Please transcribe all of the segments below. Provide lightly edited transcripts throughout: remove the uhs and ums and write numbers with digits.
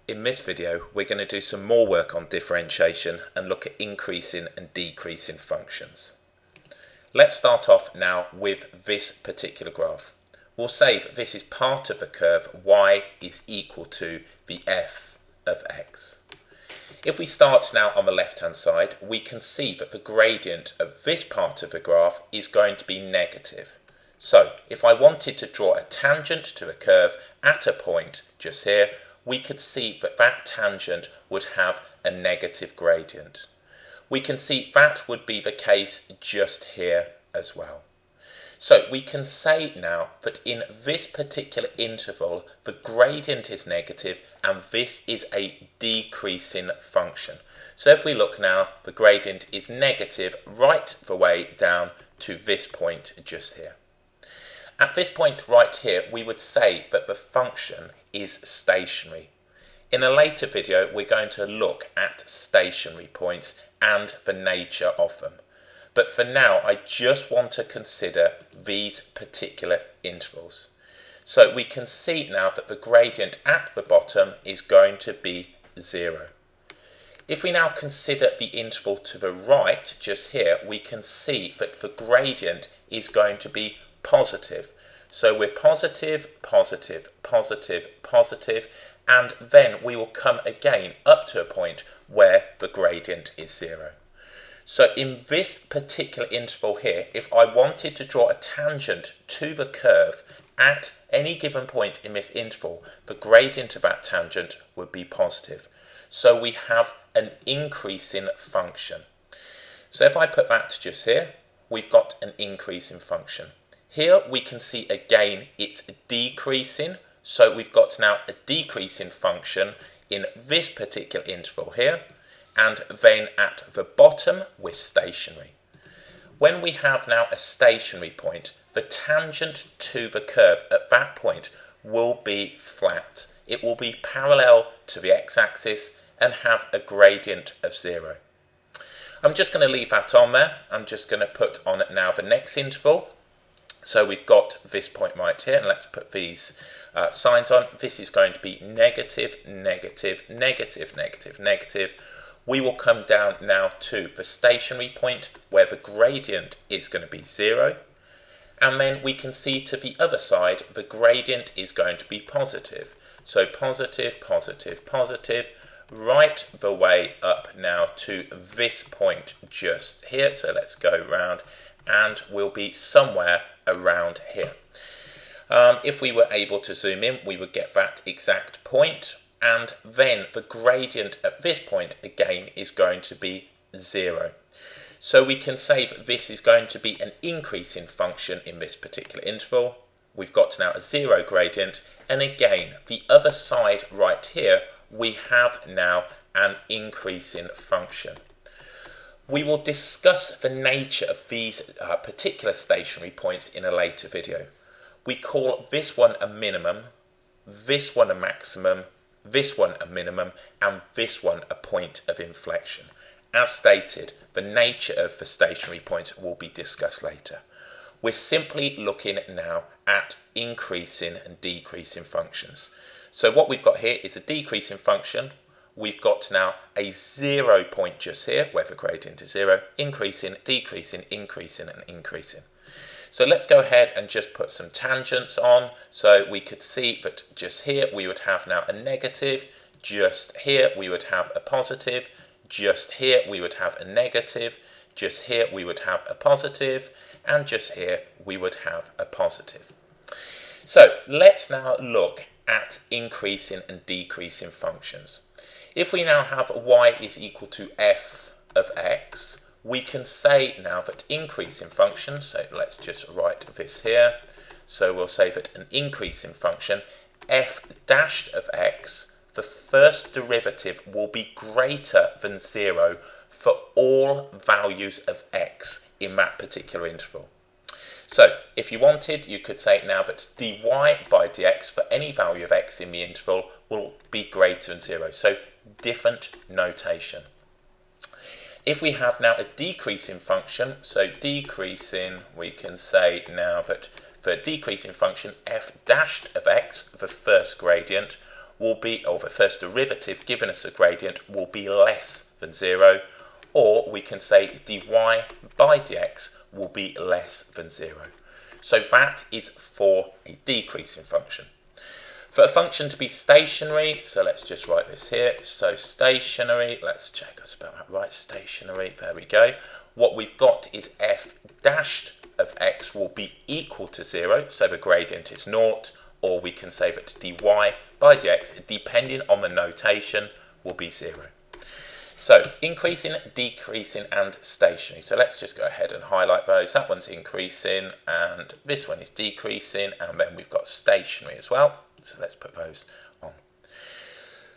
In this video, we're going to do some more work on differentiation and look at increasing and decreasing functions. Let's start off now with this particular graph. We'll say that this is part of the curve y is equal to the f of x. If we start now on the left hand side, we can see that the gradient of this part of the graph is going to be negative. So if I wanted to draw a tangent to the curve at a point just here, we could see that that tangent would have a negative gradient. We can see that would be the case just here as well. So we can say now that in this particular interval, the gradient is negative and this is a decreasing function. So if we look now, the gradient is negative right the way down to this point just here. At this point right here, we would say that the function is stationary. In a later video, we're going to look at stationary points and the nature of them. But for now, I just want to consider these particular intervals. So we can see now that the gradient at the bottom is going to be 0. If we now consider the interval to the right, just here, we can see that the gradient is going to be positive. So we're positive, positive, positive, positive, and then we will come again up to a point where the gradient is 0. So in this particular interval here, if I wanted to draw a tangent to the curve at any given point in this interval, the gradient of that tangent would be positive. So we have an increasing function. So if I put that just here, we've got an increasing function. Here we can see again it's decreasing, so we've got now a decreasing function in this particular interval here, and then at the bottom we're stationary. When we have now a stationary point, the tangent to the curve at that point will be flat. It will be parallel to the x-axis and have a gradient of 0. I'm just going to leave that on there. I'm just going to put on now the next interval. So we've got this point right here, and let's put these signs on. This is going to be negative, negative, negative, negative, negative. We will come down now to the stationary point where the gradient is going to be 0. And then we can see to the other side, the gradient is going to be positive. So positive, positive, positive, right the way up now to this point just here. So let's go round and we'll be somewhere around here. If we were able to zoom in, we would get that exact point, and then the gradient at this point again is going to be 0. So we can say that this is going to be an increasing function in this particular interval. We've got now a 0 gradient, and again the other side right here we have now an increasing function. We will discuss the nature of these particular stationary points in a later video. We call this one a minimum, this one a maximum, this one a minimum, and this one a point of inflection. As stated, the nature of the stationary points will be discussed later. We're simply looking now at increasing and decreasing functions. So what we've got here is a decreasing function. We've got now a 0 point just here, where the gradient is 0, increasing, decreasing, increasing, and increasing. So let's go ahead and just put some tangents on. So we could see that just here we would have now a negative, just here we would have a positive, just here we would have a negative, just here we would have a positive, and just here we would have a positive. So let's now look at increasing and decreasing functions. If we now have y is equal to f of x, we can say now that increasing function, so let's just write this here. So we'll say that an increasing function, f dashed of x, the first derivative will be greater than 0 for all values of x in that particular interval. So if you wanted, you could say now that dy by dx for any value of x in the interval will be greater than 0. So different notation. If we have now a decreasing function, so decreasing, we can say now that for a decreasing function f dashed of x, the first gradient, will be, or the first derivative given us a gradient will be less than 0, or we can say dy by dx will be less than 0. So that is for a decreasing function. For a function to be stationary, so let's just write this here. So stationary, let's check I spelled that right, stationary, there we go. What we've got is f dashed of x will be equal to 0, so the gradient is 0, or we can say that dy by dx, depending on the notation, will be 0. So increasing, decreasing and stationary. So let's just go ahead and highlight those. That one's increasing and this one is decreasing, and then we've got stationary as well. So let's put those on.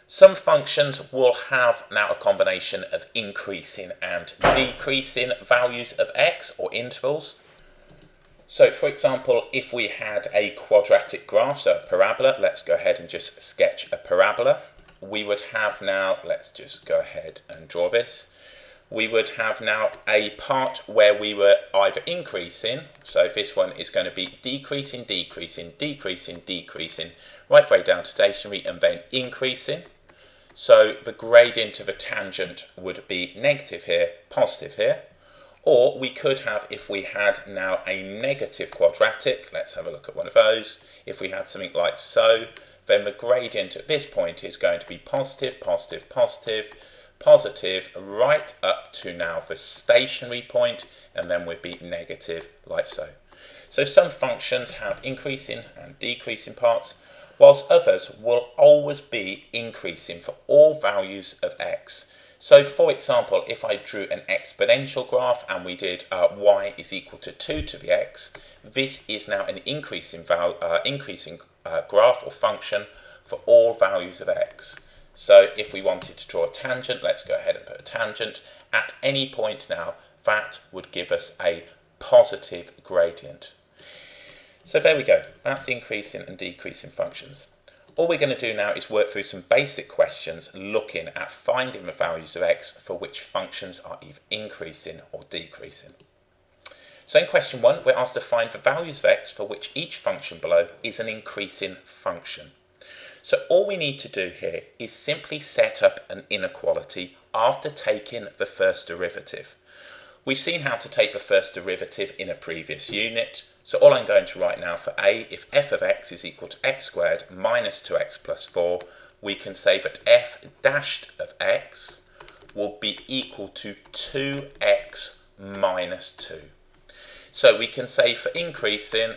Some functions will have now a combination of increasing and decreasing values of x, or intervals. So for example, if we had a quadratic graph, so a parabola, let's go ahead and just sketch a parabola. We would have now, let's just go ahead and draw this. We would have now a part where we were either increasing, so this one is going to be decreasing, decreasing, decreasing, decreasing, right the way down to stationary, and then increasing. So the gradient of a tangent would be negative here, positive here. Or we could have, if we had now a negative quadratic, let's have a look at one of those. If we had something like so, then the gradient at this point is going to be positive, positive, positive, positive, right up to now the stationary point, and then would be negative like so. So some functions have increasing and decreasing parts, whilst others will always be increasing for all values of x. So for example, if I drew an exponential graph and we did y is equal to 2 to the x, this is now an increasing graph or function for all values of x. So if we wanted to draw a tangent, let's go ahead and put a tangent. At any point now, that would give us a positive gradient. So there we go, that's increasing and decreasing functions. All we're going to do now is work through some basic questions looking at finding the values of x for which functions are either increasing or decreasing. So in question 1, we're asked to find the values of x for which each function below is an increasing function. So all we need to do here is simply set up an inequality after taking the first derivative. We've seen how to take the first derivative in a previous unit, so all I'm going to write now for a, if f of x is equal to x squared minus 2x plus 4, we can say that f dashed of x will be equal to 2x minus 2. So we can say for increasing,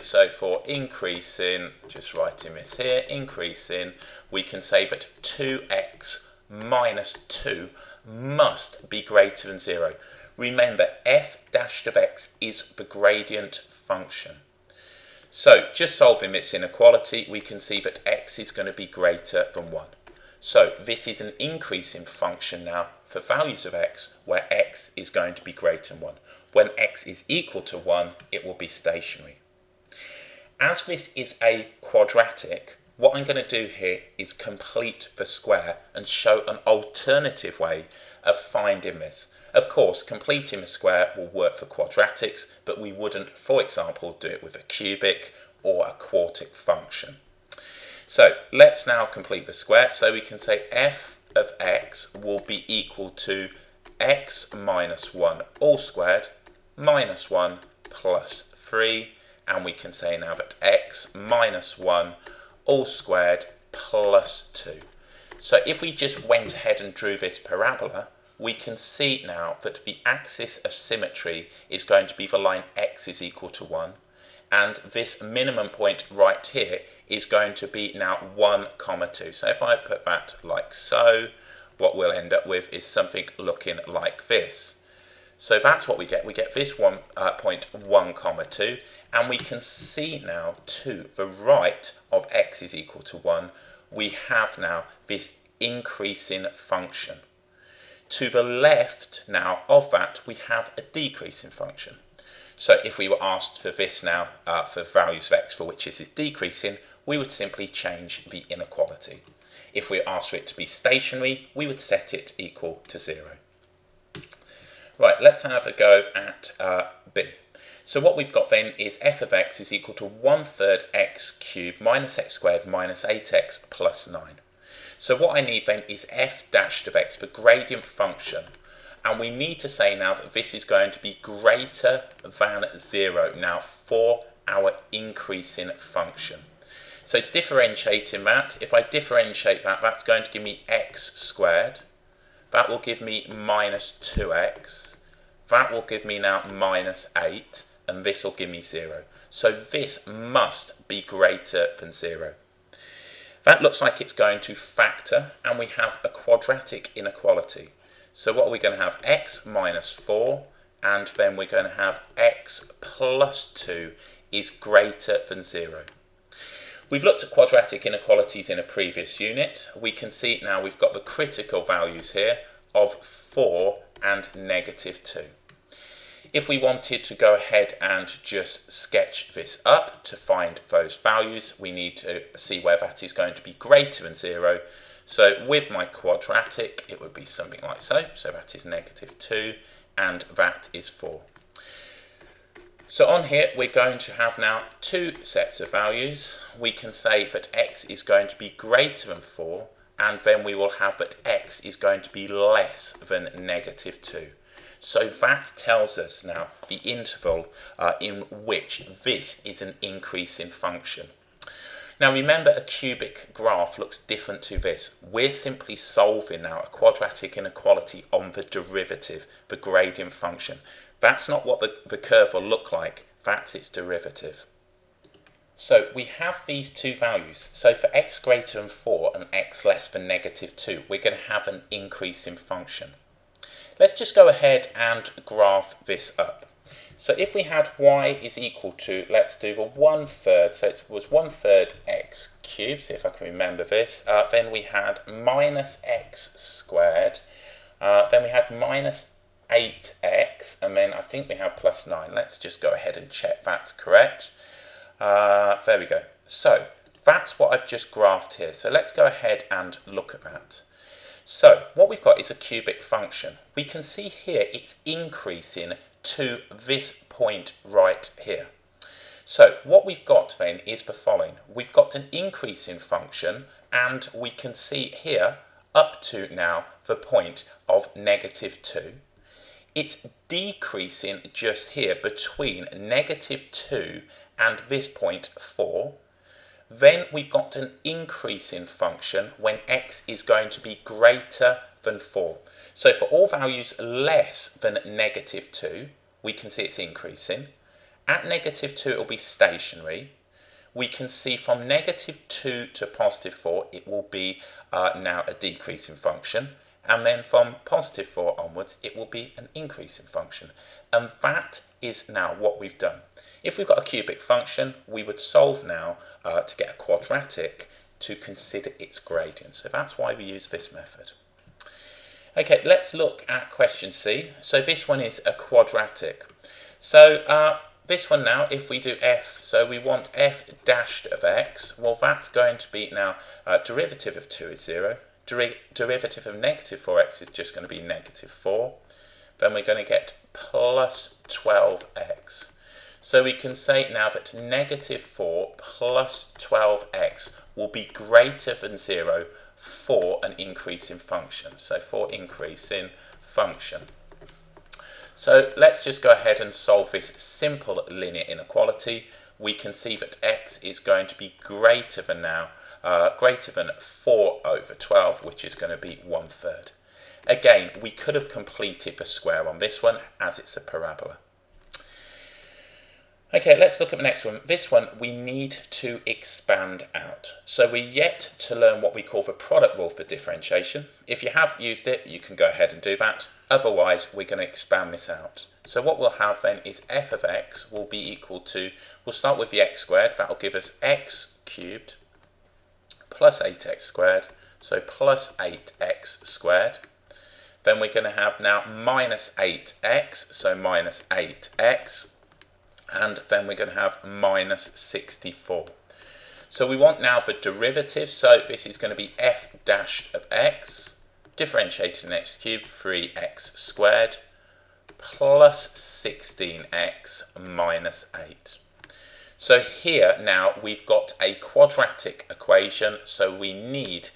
just writing this here, increasing, we can say that 2x minus 2 must be greater than 0. Remember, f dashed of x is the gradient function. So just solving this inequality, we can see that x is going to be greater than 1. So this is an increasing function now for values of x where x is going to be greater than 1. When x is equal to 1, it will be stationary. As this is a quadratic, what I'm going to do here is complete the square and show an alternative way of finding this. Of course, completing the square will work for quadratics, but we wouldn't, for example, do it with a cubic or a quartic function. So let's now complete the square. So we can say f of x will be equal to x minus 1 all squared minus 1 plus 3. And we can say now that x minus 1 all squared plus 2. So if we just went ahead and drew this parabola, we can see now that the axis of symmetry is going to be the line x is equal to 1, and this minimum point right here is going to be now 1, 2. So if I put that like so, what we'll end up with is something looking like this. So that's what we get. We get this point 1, 2, and we can see now to the right of x is equal to 1, we have now this increasing function. To the left now of that, we have a decreasing function. So if we were asked for this now, for values of x for which this is decreasing, we would simply change the inequality. If we asked for it to be stationary, we would set it equal to 0. Right, let's have a go at b. So what we've got then is f of x is equal to 1/3 x cubed minus x squared minus 8x plus 9. So what I need then is f dashed of x, the gradient function. And we need to say now that this is going to be greater than 0 now for our increasing function. So differentiating that, if I differentiate that, that's going to give me x squared. That will give me minus 2x. That will give me now minus 8. And this will give me 0. So this must be greater than 0. That looks like it's going to factor, and we have a quadratic inequality. So what are we going to have? X minus 4, and then we're going to have x plus 2 is greater than 0. We've looked at quadratic inequalities in a previous unit. We can see now we've got the critical values here of 4 and negative 2. If we wanted to go ahead and just sketch this up to find those values, we need to see where that is going to be greater than 0. So with my quadratic, it would be something like so. So that is negative 2, and that is 4. So on here, we're going to have now two sets of values. We can say that x is going to be greater than 4, and then we will have that x is going to be less than negative 2. So that tells us now the interval in which this is an increasing function. Now remember, a cubic graph looks different to this. We're simply solving now a quadratic inequality on the derivative, the gradient function. That's not what the curve will look like, that's its derivative. So we have these two values. So for x greater than 4 and x less than negative 2, we're going to have an increasing function. Let's just go ahead and graph this up. So if we had y is equal to, let's do the 1/3, so it was 1/3 x cubed, see if I can remember this, then we had minus x squared, then we had minus 8x, and then I think we have plus 9. Let's just go ahead and check that's correct. There we go. So that's what I've just graphed here. So let's go ahead and look at that. So what we've got is a cubic function. We can see here it's increasing to this point right here. So what we've got then is the following. We've got an increasing function, and we can see here up to now the point of negative 2. It's decreasing just here between negative 2 and this point 4. Then we've got an increasing function when x is going to be greater than 4. So for all values less than negative 2, we can see it's increasing. At negative 2, it will be stationary. We can see from negative 2 to positive 4, it will be now a decreasing function. And then from positive 4 onwards, it will be an increasing function. And that is now what we've done. If we've got a cubic function, we would solve now to get a quadratic to consider its gradient. So that's why we use this method. Okay, let's look at question C. So this one is a quadratic. So this one now, if we do f, so we want f dashed of x, well that's going to be now derivative of 2 is 0. Derivative of negative 4x is just going to be negative 4. Then we're going to get plus 12x. So we can say now that negative 4 plus 12x will be greater than 0 for an increasing function. So for increasing function. So let's just go ahead and solve this simple linear inequality. We can see that x is going to be greater than now, greater than 4 over 12, which is going to be 1/3. Again, we could have completed the square on this one as it's a parabola. Okay, let's look at the next one. This one we need to expand out. So we're yet to learn what we call the product rule for differentiation. If you have used it, you can go ahead and do that. Otherwise, we're going to expand this out. So what we'll have then is f of x will be equal to, we'll start with the x squared. That will give us x cubed plus 8x squared. So plus 8x squared. Then we're going to have now minus 8x, so minus 8x. And then we're going to have minus 64. So we want now the derivative. So this is going to be f dash of x, differentiating x cubed, 3x squared, plus 16x minus 8. So here now we've got a quadratic equation, so we need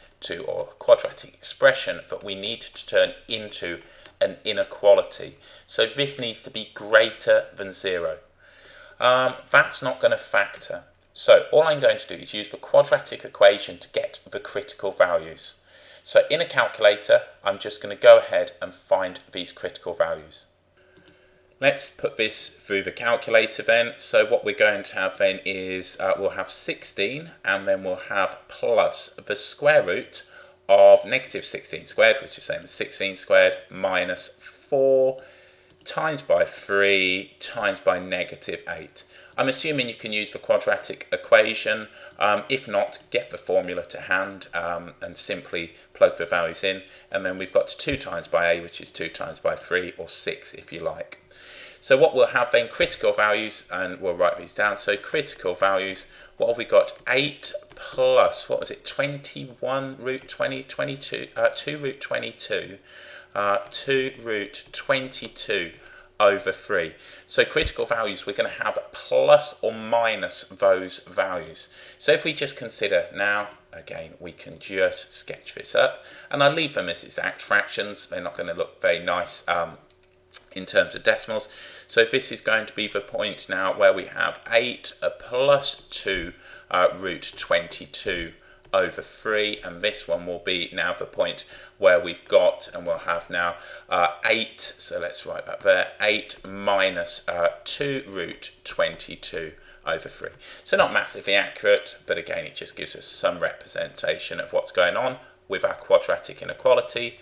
or a quadratic expression that we need to turn into an inequality. So this needs to be greater than 0. That's not going to factor. So all I'm going to do is use the quadratic equation to get the critical values. So in a calculator, I'm just going to go ahead and find these critical values. Let's put this through the calculator then. So what we're going to have then is we'll have 16, and then we'll have plus the square root of negative 16 squared, which is the same as 16 squared, minus 4 times by 3 times by negative 8. I'm assuming you can use the quadratic equation. If not, get the formula to hand and simply plug the values in. And then we've got 2 times by a, which is 2 times by 3, or 6 if you like. So what we'll have then, critical values, and we'll write these down. So critical values, what have we got? 8 plus, what was it, 21 root 20, 22, 2 root 22, 2 root 22 over 3. So critical values, we're going to have plus or minus those values. So if we just consider now, again, we can just sketch this up, and I'll leave them as exact fractions. They're not going to look very nice in terms of decimals. So this is going to be the point now where we have 8 plus 2 root 22 over 3, and this one will be now the point where we've got, and we'll have now 8, so let's write that there, 8 minus 2 root 22 over 3. So not massively accurate, but again it just gives us some representation of what's going on with our quadratic inequality.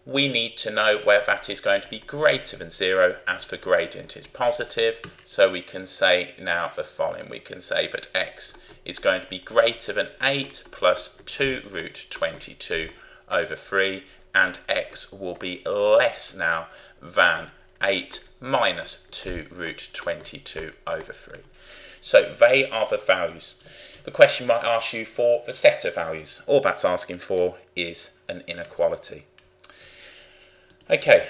We need to know where that is going to be greater than 0, as the gradient is positive. So we can say now the following. We can say that x is going to be greater than 8 plus 2 root 22 over 3, and x will be less now than 8 minus 2 root 22 over 3. So they are the values. The question might ask you for the set of values. All that's asking for is an inequality. Okay,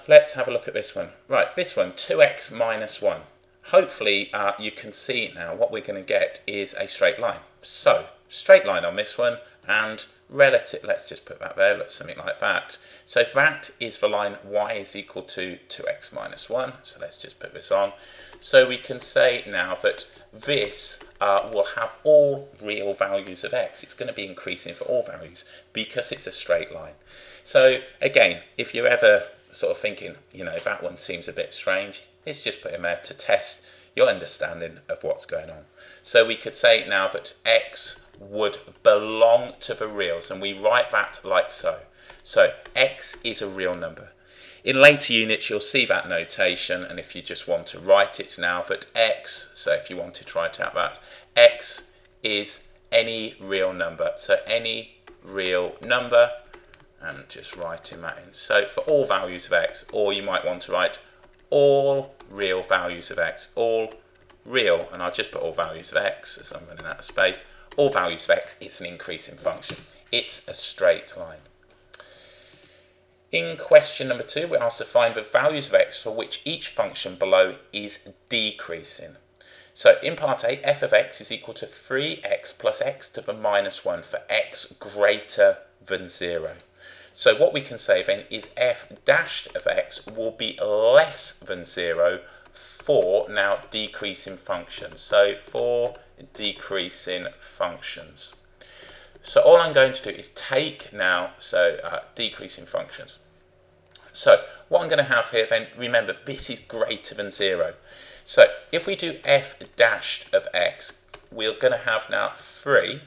let's have a look at this one. Right, this one, 2x minus 1. Hopefully you can see now what we're going to get is a straight line. So, straight line on this one, and relative, let's just put that there, something like that. So that is the line y is equal to 2x minus 1. So let's just put this on. So we can say now that this will have all real values of x. It's going to be increasing for all values because it's a straight line. So again, if you're ever sort of thinking, you know, that one seems a bit strange, it's just put in there to test your understanding of what's going on. So we could say now that x would belong to the reals, and we write that like so. So x is a real number. In later units you'll see that notation, and if you just want to write it now, that x, so if you wanted to write out that, x is any real number. So any real number, and just writing that in. So for all values of x, or you might want to write all real values of x, all real, and I'll just put all values of x as I'm running out of space. All values of x, it's an increasing function. It's a straight line. In question number 2, we're asked to find the values of x for which each function below is decreasing. So in part A, f of x is equal to 3x plus x to the minus 1 for x greater than 0. So what we can say then is f dashed of x will be less than 0 for now decreasing functions. So for decreasing functions. So all I'm going to do is take now, decreasing functions. So what I'm going to have here then, remember this is greater than 0. So if we do f dashed of x, we're going to have now 3.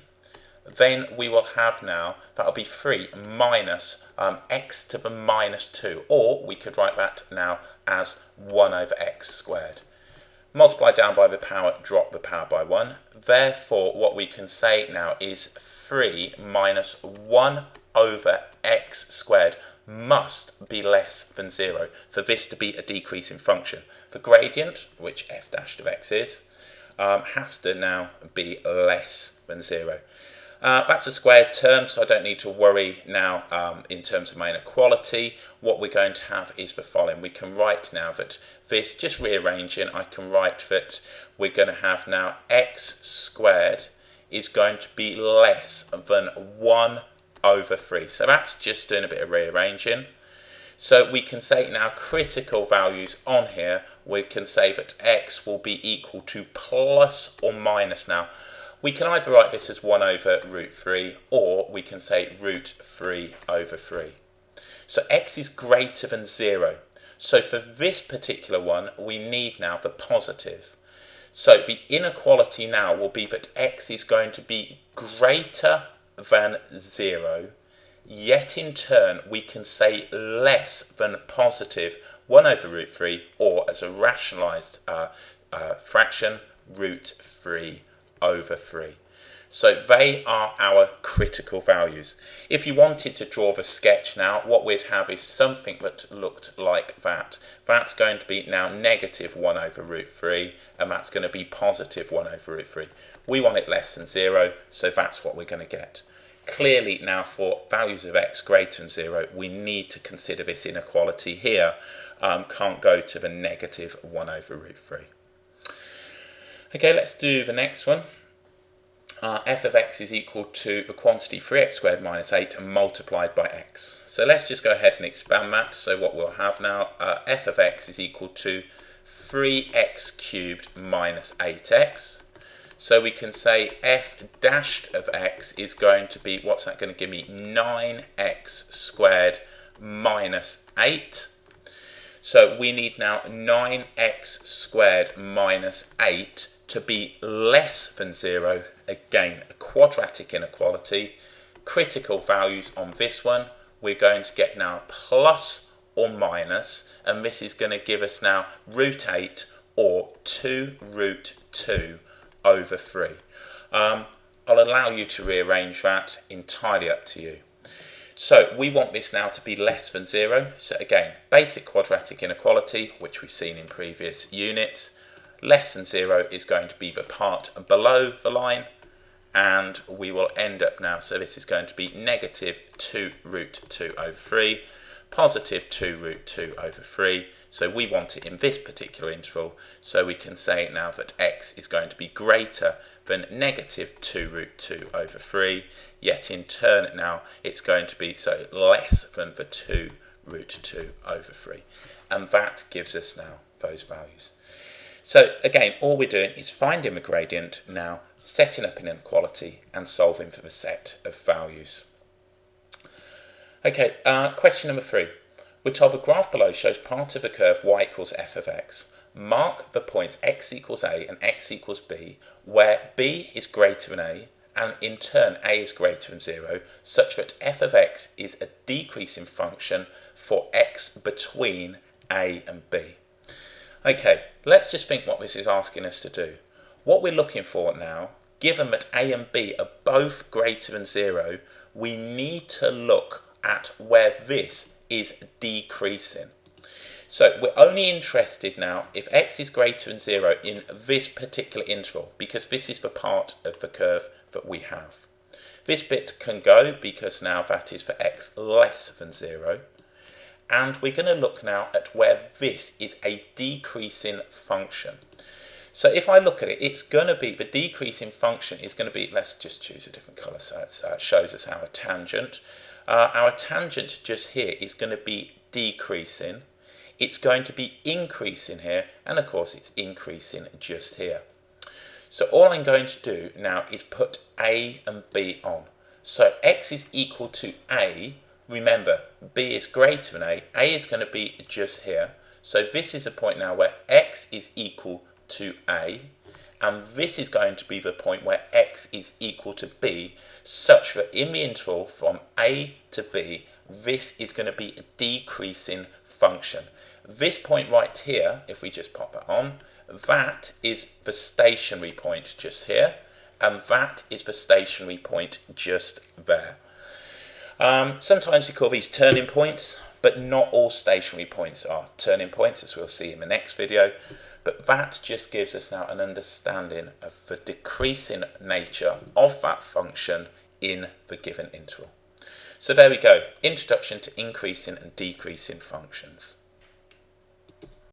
Then we will have now, that'll be 3 minus x to the minus 2. Or we could write that now as 1 over x squared. Multiply down by the power, drop the power by 1. Therefore, what we can say now is 3 minus 1 over x squared must be less than 0 for this to be a decreasing function. The gradient, which f dashed of x is, has to now be less than 0. That's a squared term, so I don't need to worry now in terms of my inequality. What we're going to have is the following. We can write now that this, just rearranging, I can write that we're going to have now x squared is going to be less than 1 over 3. So that's just doing a bit of rearranging. So we can say now critical values on here, we can say that x will be equal to plus or minus. Now, we can either write this as 1 over root 3, or we can say root 3 over 3. So x is greater than 0. So for this particular one, we need now the positive. So the inequality now will be that x is going to be greater than 0, yet in turn we can say less than positive 1 over root 3, or as a rationalised fraction, root 3 over 3. So they are our critical values. If you wanted to draw the sketch now, what we'd have is something that looked like that. That's going to be now negative 1 over root 3, and that's going to be positive 1 over root 3. We want it less than 0, so that's what we're going to get. Clearly now, for values of x greater than 0, we need to consider this inequality here. Can't go to the negative 1 over root 3. Okay, let's do the next one. F of x is equal to the quantity 3x squared minus 8 multiplied by x. So let's just go ahead and expand that. So what we'll have now, f of x is equal to 3x cubed minus 8x. So we can say f dashed of x is going to be, what's that going to give me? 9x squared minus 8. So we need now 9x squared minus 8 to be less than 0. Again, a quadratic inequality. Critical values on this one, we're going to get now plus or minus, and this is going to give us now root 8 or 2 root 2 over 3. I'll allow you to rearrange that, entirely up to you. So we want this now to be less than 0. So again, basic quadratic inequality, which we've seen in previous units. Less than 0 is going to be the part below the line, and we will end up now, so this is going to be negative 2 root 2 over 3, positive 2 root 2 over 3. So we want it in this particular interval, so we can say now that x is going to be greater than negative 2 root 2 over 3, yet in turn now it's going to be so less than the 2 root 2 over 3. And that gives us now those values. So again, all we're doing is finding the gradient now, setting up an inequality and solving for the set of values. Okay, question number 3. We're told the graph below shows part of the curve y equals f of x. Mark the points x equals a and x equals b, where b is greater than a, and in turn a is greater than 0, such that f of x is a decreasing function for x between a and b. Okay, let's just think what this is asking us to do. What we're looking for now, given that a and b are both greater than 0, we need to look at where this is decreasing. So we're only interested now if x is greater than 0 in this particular interval, because this is the part of the curve that we have. This bit can go because now that is for x less than 0. And we're going to look now at where this is a decreasing function. So if I look at it, it's going to be, the decreasing function is going to be, let's just choose a different colour so it shows us our tangent. Our tangent just here is going to be decreasing. It's going to be increasing here, and of course it's increasing just here. So all I'm going to do now is put a and b on. So x is equal to a. Remember, b is greater than a is going to be just here. So this is a point now where x is equal to a, and this is going to be the point where x is equal to b, such that in the interval from a to b, this is going to be a decreasing function. This point right here, if we just pop that on, that is the stationary point just here, and that is the stationary point just there. Sometimes we call these turning points, but not all stationary points are turning points, as we'll see in the next video. But that just gives us now an understanding of the decreasing nature of that function in the given interval. So there we go, introduction to increasing and decreasing functions.